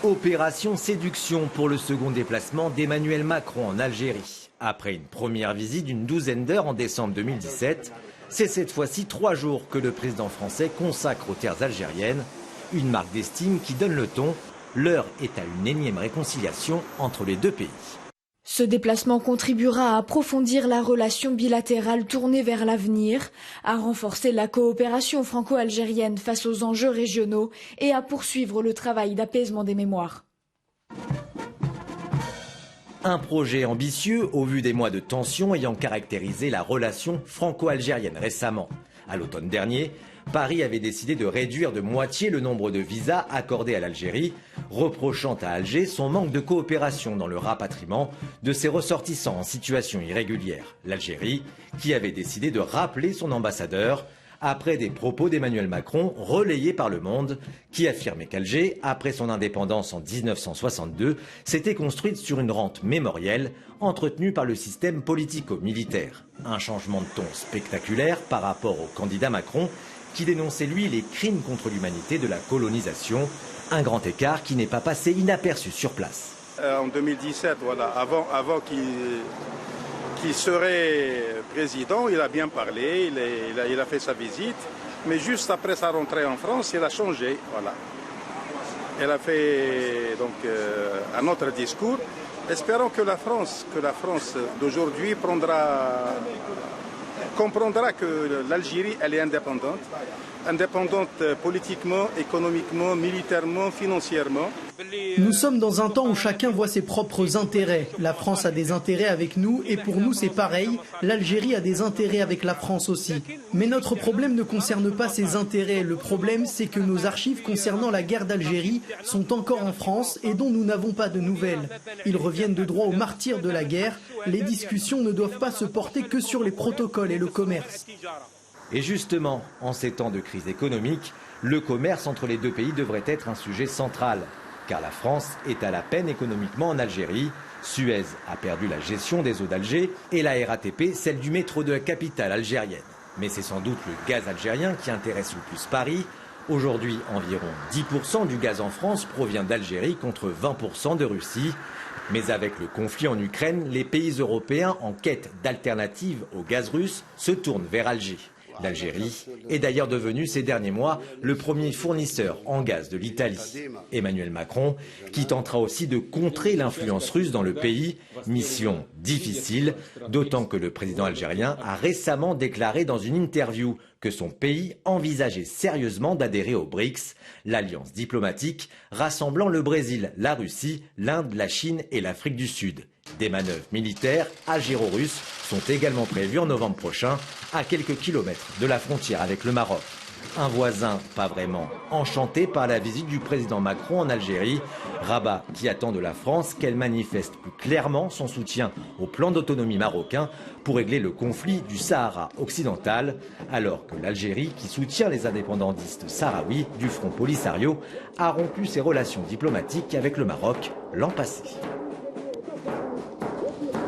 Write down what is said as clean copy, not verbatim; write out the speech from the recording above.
Opération séduction pour le second déplacement d'Emmanuel Macron en Algérie. Après une première visite d'une douzaine d'heures en décembre 2017, c'est cette fois-ci 3 jours que le président français consacre aux terres algériennes. Une marque d'estime qui donne le ton. L'heure est à une énième réconciliation entre les deux pays. Ce déplacement contribuera à approfondir la relation bilatérale tournée vers l'avenir, à renforcer la coopération franco-algérienne face aux enjeux régionaux et à poursuivre le travail d'apaisement des mémoires. Un projet ambitieux au vu des mois de tension ayant caractérisé la relation franco-algérienne récemment. À l'automne dernier, Paris avait décidé de réduire de moitié le nombre de visas accordés à l'Algérie, reprochant à Alger son manque de coopération dans le rapatriement de ses ressortissants en situation irrégulière. L'Algérie qui avait décidé de rappeler son ambassadeur après des propos d'Emmanuel Macron relayés par Le Monde, qui affirmait qu'Alger, après son indépendance en 1962, s'était construite sur une rente mémorielle entretenue par le système politico-militaire. Un changement de ton spectaculaire par rapport au candidat Macron, qui dénonçait lui les crimes contre l'humanité de la colonisation. Un grand écart qui n'est pas passé inaperçu sur place. En 2017, voilà, avant qu'il serait président, il a bien parlé, il a fait sa visite, mais juste après sa rentrée en France, il a changé. Voilà. Elle a fait donc un autre discours. Espérons que la France d'aujourd'hui comprendra que l'Algérie, elle est indépendante politiquement, économiquement, militairement, financièrement. Nous sommes dans un temps où chacun voit ses propres intérêts. La France a des intérêts avec nous et pour nous c'est pareil. L'Algérie a des intérêts avec la France aussi. Mais notre problème ne concerne pas ces intérêts. Le problème c'est que nos archives concernant la guerre d'Algérie sont encore en France et dont nous n'avons pas de nouvelles. Ils reviennent de droit aux martyrs de la guerre. Les discussions ne doivent pas se porter que sur les protocoles et le commerce. Et justement, en ces temps de crise économique, le commerce entre les deux pays devrait être un sujet central. Car la France est à la peine économiquement en Algérie. Suez a perdu la gestion des eaux d'Alger et la RATP celle du métro de la capitale algérienne. Mais c'est sans doute le gaz algérien qui intéresse le plus Paris. Aujourd'hui, environ 10% du gaz en France provient d'Algérie contre 20% de Russie. Mais avec le conflit en Ukraine, les pays européens en quête d'alternatives au gaz russe se tournent vers Alger. L'Algérie est d'ailleurs devenue ces derniers mois le premier fournisseur en gaz de l'Italie. Emmanuel Macron qui tentera aussi de contrer l'influence russe dans le pays, mission difficile, d'autant que le président algérien a récemment déclaré dans une interview que son pays envisageait sérieusement d'adhérer au BRICS, l'alliance diplomatique rassemblant le Brésil, la Russie, l'Inde, la Chine et l'Afrique du Sud. Des manœuvres militaires algéro-russes sont également prévues en novembre prochain, à quelques kilomètres de la frontière avec le Maroc. Un voisin pas vraiment enchanté par la visite du président Macron en Algérie. Rabat qui attend de la France qu'elle manifeste plus clairement son soutien au plan d'autonomie marocain pour régler le conflit du Sahara occidental, alors que l'Algérie, qui soutient les indépendantistes sahraouis du Front Polisario, a rompu ses relations diplomatiques avec le Maroc l'an passé.